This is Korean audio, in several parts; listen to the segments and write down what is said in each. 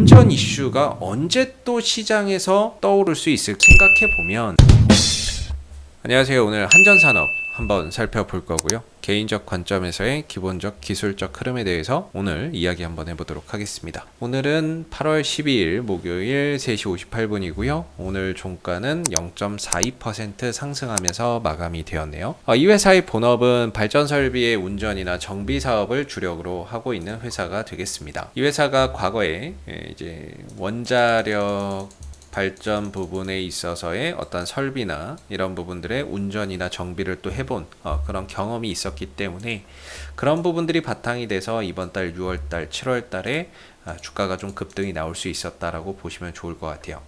원전 이슈가 언제 또 시장에서 떠오를 수 있을까 생각해 보면, 안녕하세요. 오늘 한전산업 한번 살펴볼 거고요. 개인적 관점에서의 기본적 기술적 흐름에 대해서 오늘 이야기 한번 해보도록 하겠습니다. 오늘은 8월 12일 목요일 3시 58분이고요. 오늘 종가는 0.42% 상승하면서 마감이 되었네요. 이 회사의 본업은 발전 설비의 운전이나 정비 사업을 주력으로 하고 있는 회사가 되겠습니다. 이 회사가 과거에 이제 원자력 발전 부분에 있어서의 어떤 설비나 이런 부분들의 운전이나 정비를 또 해본 그런 경험이 있었기 때문에 그런 부분들이 바탕이 돼서 이번 달 6월달, 7월달에 주가가 좀 급등이 나올 수 있었다라고 보시면 좋을 것 같아요.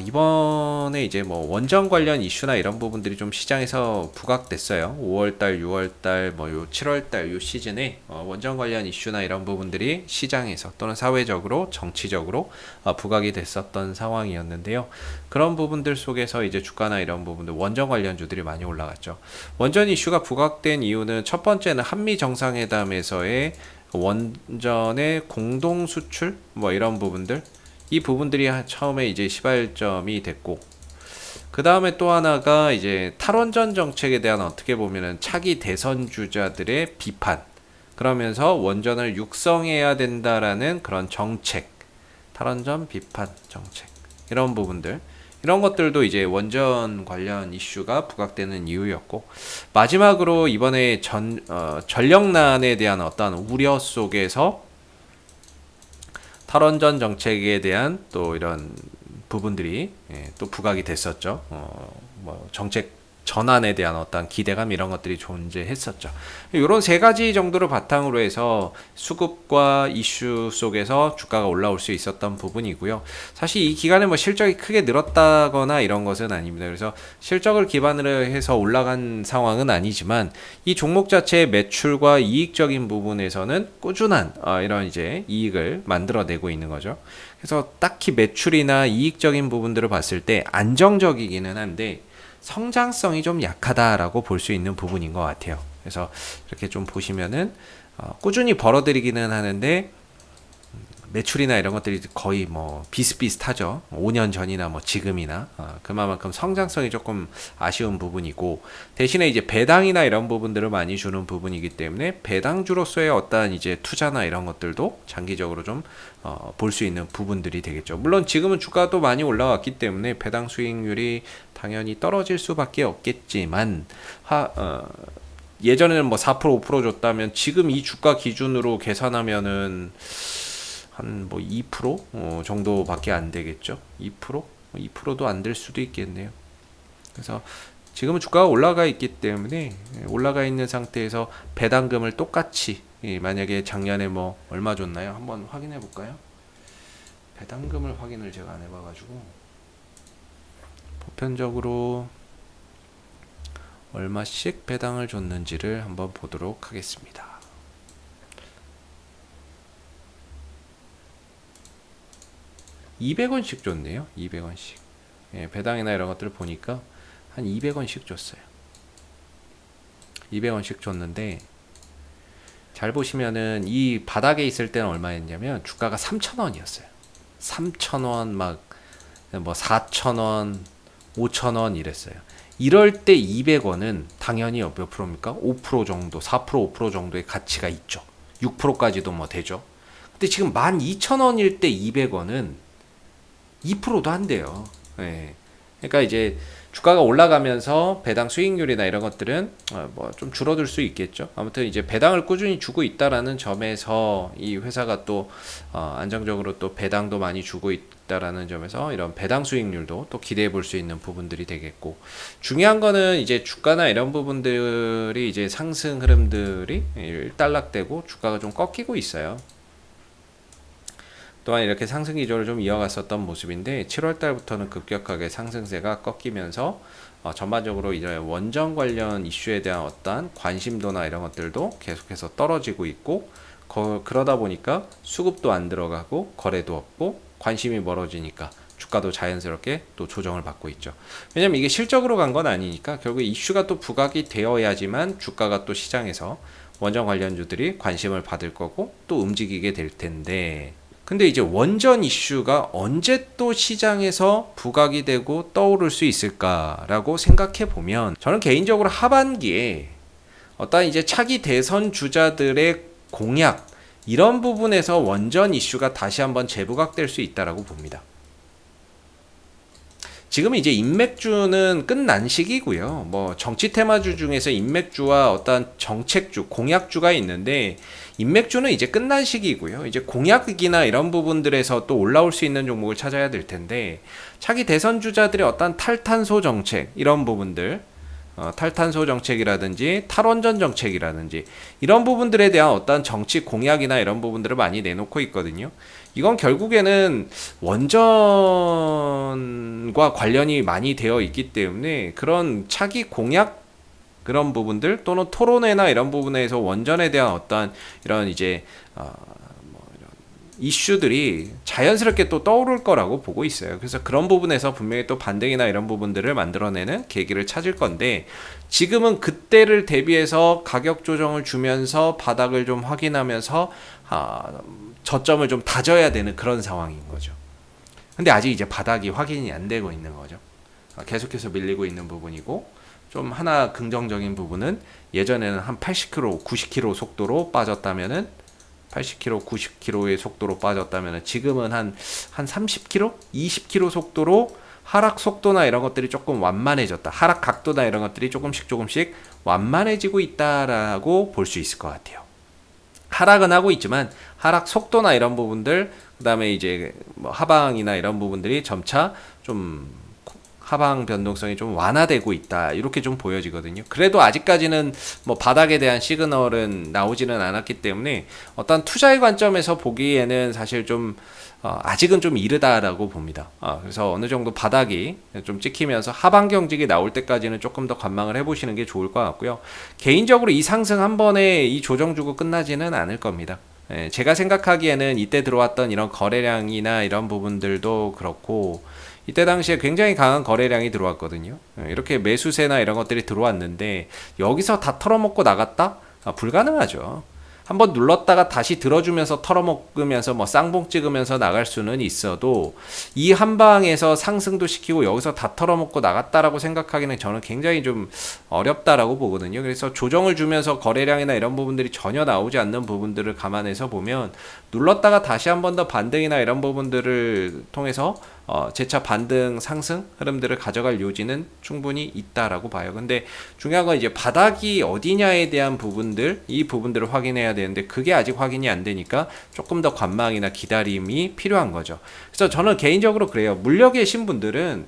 이번에 이제 뭐 원전 관련 이슈나 이런 부분들이 좀 시장에서 부각됐어요. 5월달, 6월달, 요 7월달 요 시즌에 원전 관련 이슈나 이런 부분들이 시장에서 또는 사회적으로, 정치적으로 부각이 됐었던 상황이었는데요. 그런 부분들 속에서 이제 주가나 이런 부분들, 원전 관련주들이 많이 올라갔죠. 원전 이슈가 부각된 이유는 첫 번째는 한미 정상회담에서의 원전의 공동 수출, 이런 부분들, 이 부분들이 처음에 이제 시발점이 됐고, 그 다음에 또 하나가 이제 탈원전 정책에 대한 어떻게 보면은 차기 대선 주자들의 비판, 그러면서 원전을 육성해야 된다라는 그런 정책, 탈원전 비판 정책, 이런 부분들, 이런 것들도 이제 원전 관련 이슈가 부각되는 이유였고, 마지막으로 이번에 전력난에 대한 어떤 우려 속에서 탈원전 정책에 대한 또 이런 부분들이 또 부각이 됐었죠. 정책 전환에 대한 어떤 기대감 이런 것들이 존재했었죠. 이런 세 가지 정도를 바탕으로 해서 수급과 이슈 속에서 주가가 올라올 수 있었던 부분이고요. 사실 이 기간에 실적이 크게 늘었다거나 이런 것은 아닙니다. 그래서 실적을 기반으로 해서 올라간 상황은 아니지만 이 종목 자체의 매출과 이익적인 부분에서는 꾸준한 이런 이제 이익을 만들어내고 있는 거죠. 그래서 딱히 매출이나 이익적인 부분들을 봤을 때 안정적이기는 한데 성장성이 좀 약하다라고 볼 수 있는 부분인 것 같아요. 그래서 이렇게 좀 보시면은 꾸준히 벌어들이기는 하는데 매출이나 이런 것들이 거의 비슷비슷하죠. 5년 전이나 지금이나 그만큼 성장성이 조금 아쉬운 부분이고, 대신에 이제 배당이나 이런 부분들을 많이 주는 부분이기 때문에 배당주로서의 어떤 이제 투자나 이런 것들도 장기적으로 좀 볼 수 있는 부분들이 되겠죠. 물론 지금은 주가도 많이 올라왔기 때문에 배당 수익률이 당연히 떨어질 수밖에 없겠지만 예전에는 4% 5% 줬다면 지금 이 주가 기준으로 계산하면은 한 2% 정도밖에 안 되겠죠. 2%? 2%도 안 될 수도 있겠네요. 그래서 지금은 주가가 올라가 있기 때문에 올라가 있는 상태에서 배당금을 똑같이, 만약에 작년에 얼마 줬나요? 한번 확인해 볼까요? 배당금을 확인을 제가 안 해봐가지고 보편적으로 얼마씩 배당을 줬는지를 한번 보도록 하겠습니다. $200씩 줬네요. 200원씩. 배당이나 이런 것들을 보니까 한 200원씩 줬어요. 200원씩 줬는데, 잘 보시면은 이 바닥에 있을 때는 얼마였냐면 주가가 3,000원이었어요. 3,000원 4,000원, 5,000원 이랬어요. 이럴 때 200원은 당연히 몇 프로입니까? 5% 정도, 4%, 5% 정도의 가치가 있죠. 6%까지도 되죠. 근데 지금 12,000원일 때 200원은 2%도 안 돼요. 그러니까 이제 주가가 올라가면서 배당 수익률이나 이런 것들은 좀 줄어들 수 있겠죠. 아무튼 이제 배당을 꾸준히 주고 있다라는 점에서 이 회사가 또 안정적으로 또 배당도 많이 주고 있다라는 점에서 이런 배당 수익률도 또 기대해 볼 수 있는 부분들이 되겠고, 중요한 거는 이제 주가나 이런 부분들이 이제 상승 흐름들이 일단락되고 주가가 좀 꺾이고 있어요. 또한 이렇게 상승 기조를 좀 이어갔었던 모습인데 7월 달부터는 급격하게 상승세가 꺾이면서 전반적으로 이제 원전 관련 이슈에 대한 어떠한 관심도나 이런 것들도 계속해서 떨어지고 있고, 그러다 보니까 수급도 안 들어가고 거래도 없고 관심이 멀어지니까 주가도 자연스럽게 또 조정을 받고 있죠. 왜냐면 이게 실적으로 간 건 아니니까 결국 이슈가 또 부각이 되어야지만 주가가 또 시장에서 원전 관련주들이 관심을 받을 거고 또 움직이게 될 텐데, 근데 이제 원전 이슈가 언제 또 시장에서 부각이 되고 떠오를 수 있을까라고 생각해 보면 저는 개인적으로 하반기에 어떤 이제 차기 대선 주자들의 공약 이런 부분에서 원전 이슈가 다시 한번 재부각될 수 있다라고 봅니다. 지금 이제 인맥주는 끝난 시기고요. 뭐 정치 테마주 중에서 인맥주와 어떤 정책주, 공약주가 있는데 인맥주는 이제 끝난 시기고요. 이제 공약이나 이런 부분들에서 또 올라올 수 있는 종목을 찾아야 될 텐데 차기 대선 주자들의 어떤 탈탄소 정책 이런 부분들 탈탄소 정책이라든지 탈원전 정책이라든지 이런 부분들에 대한 어떤 정치 공약이나 이런 부분들을 많이 내놓고 있거든요. 이건 결국에는 원전과 관련이 많이 되어 있기 때문에 그런 차기 공약 그런 부분들 또는 토론회나 이런 부분에서 원전에 대한 어떤 이런 이제 이런 이슈들이 자연스럽게 또 떠오를 거라고 보고 있어요. 그래서 그런 부분에서 분명히 또 반등이나 이런 부분들을 만들어내는 계기를 찾을 건데 지금은 그때를 대비해서 가격 조정을 주면서 바닥을 좀 확인하면서 저점을 좀 다져야 되는 그런 상황인 거죠. 근데 아직 이제 바닥이 확인이 안 되고 있는 거죠. 계속해서 밀리고 있는 부분이고 좀 하나 긍정적인 부분은 예전에는 한 80km, 90km 속도로 빠졌다면은 80km, 90km의 속도로 빠졌다면은 지금은 한 30km, 20km 속도로 하락 속도나 이런 것들이 조금 완만해졌다. 하락 각도나 이런 것들이 조금씩 완만해지고 있다라고 볼 수 있을 것 같아요. 하락은 하고 있지만 하락 속도나 이런 부분들 그다음에 이제 뭐 하방이나 이런 부분들이 점차 좀 하방 변동성이 좀 완화되고 있다 이렇게 좀 보여지거든요. 그래도 아직까지는 뭐 바닥에 대한 시그널은 나오지는 않았기 때문에 어떤 투자의 관점에서 보기에는 사실 좀 아직은 좀 이르다라고 봅니다. 그래서 어느 정도 바닥이 좀 찍히면서 하방 경직이 나올 때까지는 조금 더 관망을 해보시는 게 좋을 것 같고요. 개인적으로 이 상승 한 번에 이 조정 주고 끝나지는 않을 겁니다. 제가 생각하기에는 이때 들어왔던 이런 거래량이나 이런 부분들도 그렇고 이때 당시에 굉장히 강한 거래량이 들어왔거든요. 이렇게 매수세나 이런 것들이 들어왔는데 여기서 다 털어먹고 나갔다? 불가능하죠. 한번 눌렀다가 다시 들어주면서 털어먹으면서 뭐 쌍봉 찍으면서 나갈 수는 있어도 이 한방에서 상승도 시키고 여기서 다 털어먹고 나갔다라고 생각하기는 저는 굉장히 좀 어렵다라고 보거든요. 그래서 조정을 주면서 거래량이나 이런 부분들이 전혀 나오지 않는 부분들을 감안해서 보면 눌렀다가 다시 한 번 더 반등이나 이런 부분들을 통해서 재차 반등 상승 흐름들을 가져갈 요지는 충분히 있다라고 봐요. 근데 중요한 건 이제 바닥이 어디냐에 대한 부분들 이 부분들을 확인해야 되는데 그게 아직 확인이 안 되니까 조금 더 관망이나 기다림이 필요한 거죠. 그래서 저는 개인적으로 그래요. 물려 계신 분들은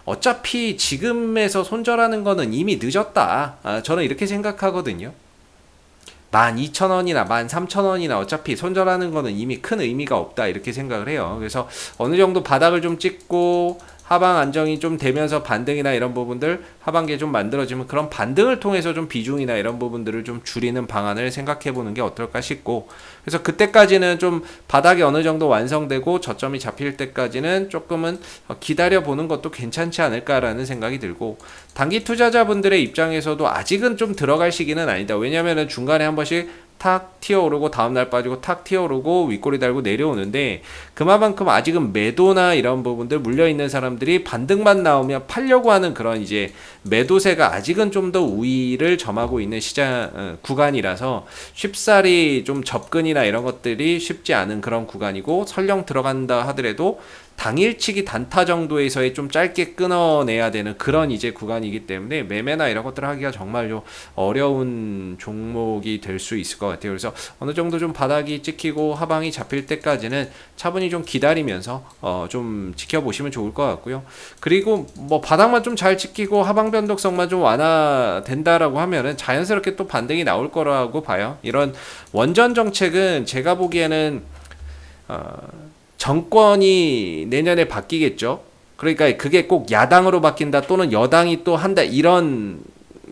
어차피 지금에서 손절하는 거는 이미 늦었다. 저는 이렇게 생각하거든요. 12,000원이나 13,000원이나 어차피 손절하는 거는 이미 큰 의미가 없다 이렇게 생각을 해요. 그래서 어느 정도 바닥을 좀 찍고 하방 안정이 좀 되면서 반등이나 이런 부분들 하반기에 좀 만들어지면 그런 반등을 통해서 좀 비중이나 이런 부분들을 좀 줄이는 방안을 생각해 보는 게 어떨까 싶고 그래서 그때까지는 좀 바닥이 어느 정도 완성되고 저점이 잡힐 때까지는 조금은 기다려 보는 것도 괜찮지 않을까라는 생각이 들고 단기 투자자분들의 입장에서도 아직은 좀 들어갈 시기는 아니다. 왜냐면은 중간에 한 번씩 탁 튀어오르고 다음날 빠지고 탁 튀어오르고 윗꼬리 달고 내려오는데 그만큼 아직은 매도나 이런 부분들 물려있는 사람들이 반등만 나오면 팔려고 하는 그런 이제 매도세가 아직은 좀 더 우위를 점하고 있는 시장 구간이라서 쉽사리 좀 접근이나 이런 것들이 쉽지 않은 그런 구간이고 설령 들어간다 하더라도 당일치기 단타 정도에서의 좀 짧게 끊어내야 되는 그런 이제 구간이기 때문에 매매나 이런 것들을 하기가 정말 좀 어려운 종목이 될 수 있을 것 같아요. 그래서 어느 정도 좀 바닥이 찍히고 하방이 잡힐 때까지는 차분히 좀 기다리면서 좀 지켜보시면 좋을 것 같고요. 그리고 뭐 바닥만 좀 잘 찍히고 하방 변동성만 좀 완화된다라고 하면은 자연스럽게 또 반등이 나올 거라고 봐요. 이런 원전 정책은 제가 보기에는 정권이 내년에 바뀌겠죠. 그러니까 그게 꼭 야당으로 바뀐다 또는 여당이 또 한다 이런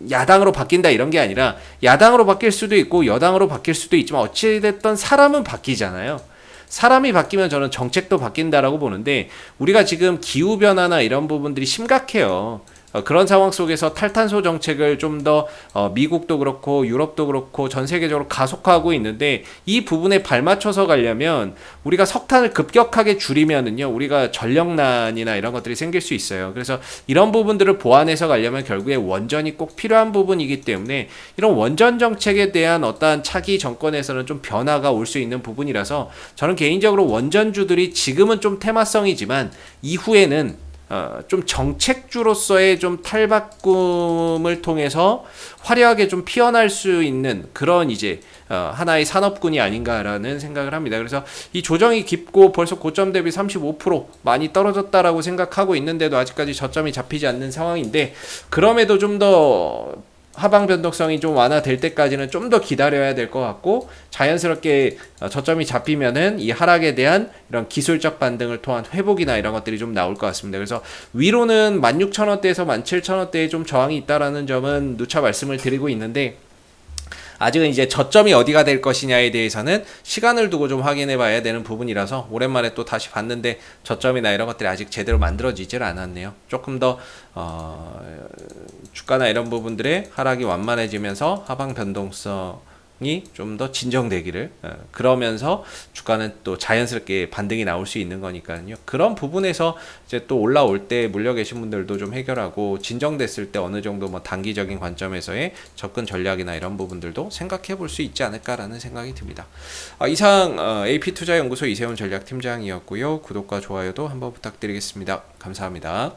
야당으로 바뀐다 이런 게 아니라 야당으로 바뀔 수도 있고 여당으로 바뀔 수도 있지만 어찌됐든 사람은 바뀌잖아요. 사람이 바뀌면 저는 정책도 바뀐다라고 보는데 우리가 지금 기후변화나 이런 부분들이 심각해요. 그런 상황 속에서 탈탄소 정책을 좀 더 미국도 그렇고 유럽도 그렇고 전 세계적으로 가속화하고 있는데, 이 부분에 발맞춰서 가려면 우리가 석탄을 급격하게 줄이면은요, 우리가 전력난이나 이런 것들이 생길 수 있어요. 그래서 이런 부분들을 보완해서 가려면 결국에 원전이 꼭 필요한 부분이기 때문에, 이런 원전 정책에 대한 어떠한 차기 정권에서는 좀 변화가 올 수 있는 부분이라서, 저는 개인적으로 원전주들이 지금은 좀 테마성이지만 이후에는 좀 정책주로서의 좀 탈바꿈을 통해서 화려하게 좀 피어날 수 있는 그런 이제 하나의 산업군이 아닌가라는 생각을 합니다. 그래서 이 조정이 깊고 벌써 고점 대비 35% 많이 떨어졌다라고 생각하고 있는데도 아직까지 저점이 잡히지 않는 상황인데, 그럼에도 좀 더 하방 변동성이 좀 완화될 때까지는 좀 더 기다려야 될 것 같고, 자연스럽게 저점이 잡히면은 이 하락에 대한 이런 기술적 반등을 통한 회복이나 이런 것들이 좀 나올 것 같습니다. 그래서 위로는 16,000원대에서 17,000원대에 좀 저항이 있다라는 점은 누차 말씀을 드리고 있는데, 아직은 이제 저점이 어디가 될 것이냐에 대해서는 시간을 두고 좀 확인해 봐야 되는 부분이라서, 오랜만에 또 다시 봤는데 저점이나 이런 것들이 아직 제대로 만들어지질 않았네요. 조금 더 주가나 이런 부분들의 하락이 완만해지면서 하방 변동성이 좀 더 진정되기를, 그러면서 주가는 또 자연스럽게 반등이 나올 수 있는 거니까요. 그런 부분에서 이제 또 올라올 때 물려 계신 분들도 좀 해결하고, 진정됐을 때 어느 정도 뭐 단기적인 관점에서의 접근 전략이나 이런 부분들도 생각해 볼 수 있지 않을까라는 생각이 듭니다. 이상 AP투자연구소 이세훈 전략팀장이었고요. 구독과 좋아요도 한번 부탁드리겠습니다. 감사합니다.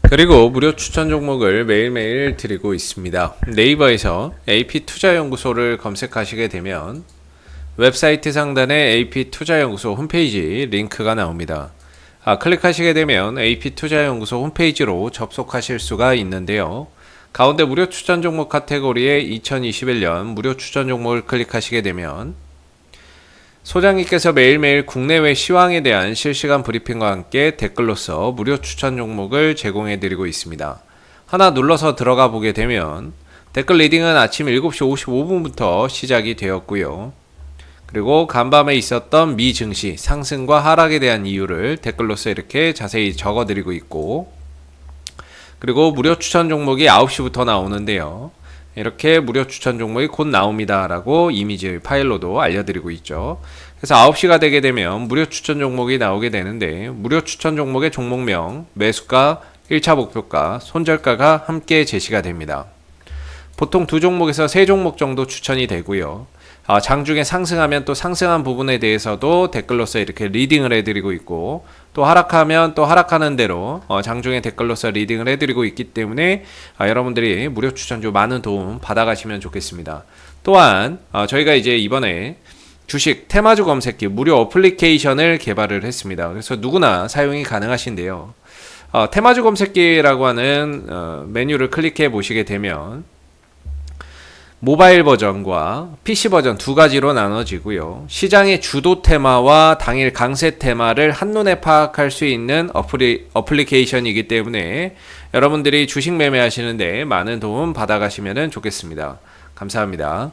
그리고 무료 추천 종목을 매일매일 드리고 있습니다. 네이버에서 AP투자연구소를 검색하시게 되면 웹사이트 상단에 AP투자연구소 홈페이지 링크가 나옵니다. 클릭하시게 되면 AP투자연구소 홈페이지로 접속하실 수가 있는데요. 가운데 무료 추천 종목 카테고리에 2021년 무료 추천 종목을 클릭하시게 되면 소장님께서 매일매일 국내외 시황에 대한 실시간 브리핑과 함께 댓글로서 무료 추천 종목을 제공해 드리고 있습니다. 하나 눌러서 들어가 보게 되면 댓글 리딩은 아침 7시 55분부터 시작이 되었고요. 그리고 간밤에 있었던 미 증시 상승과 하락에 대한 이유를 댓글로서 이렇게 자세히 적어 드리고 있고, 그리고 무료 추천 종목이 9시부터 나오는데요. 이렇게 무료 추천 종목이 곧 나옵니다 라고 이미지 파일로도 알려드리고 있죠. 그래서 9시가 되게 되면 무료 추천 종목이 나오게 되는데, 무료 추천 종목의 종목명, 매수가, 1차 목표가, 손절가가 함께 제시가 됩니다. 보통 2종목에서 3종목 정도 추천이 되고요. 장중에 상승하면 또 상승한 부분에 대해서도 댓글로서 이렇게 리딩을 해드리고 있고, 또 하락하면 또 하락하는 대로 장중에 댓글로서 리딩을 해드리고 있기 때문에 여러분들이 무료 추천주 많은 도움 받아가시면 좋겠습니다. 또한 저희가 이제 이번에 주식 테마주 검색기 무료 어플리케이션을 개발을 했습니다. 그래서 누구나 사용이 가능하신데요. 테마주 검색기라고 하는 메뉴를 클릭해 보시게 되면 모바일 버전과 PC 버전 두 가지로 나눠지고요. 시장의 주도 테마와 당일 강세 테마를 한눈에 파악할 수 있는 어플리케이션이기 때문에 여러분들이 주식 매매하시는데 많은 도움 받아가시면 좋겠습니다. 감사합니다.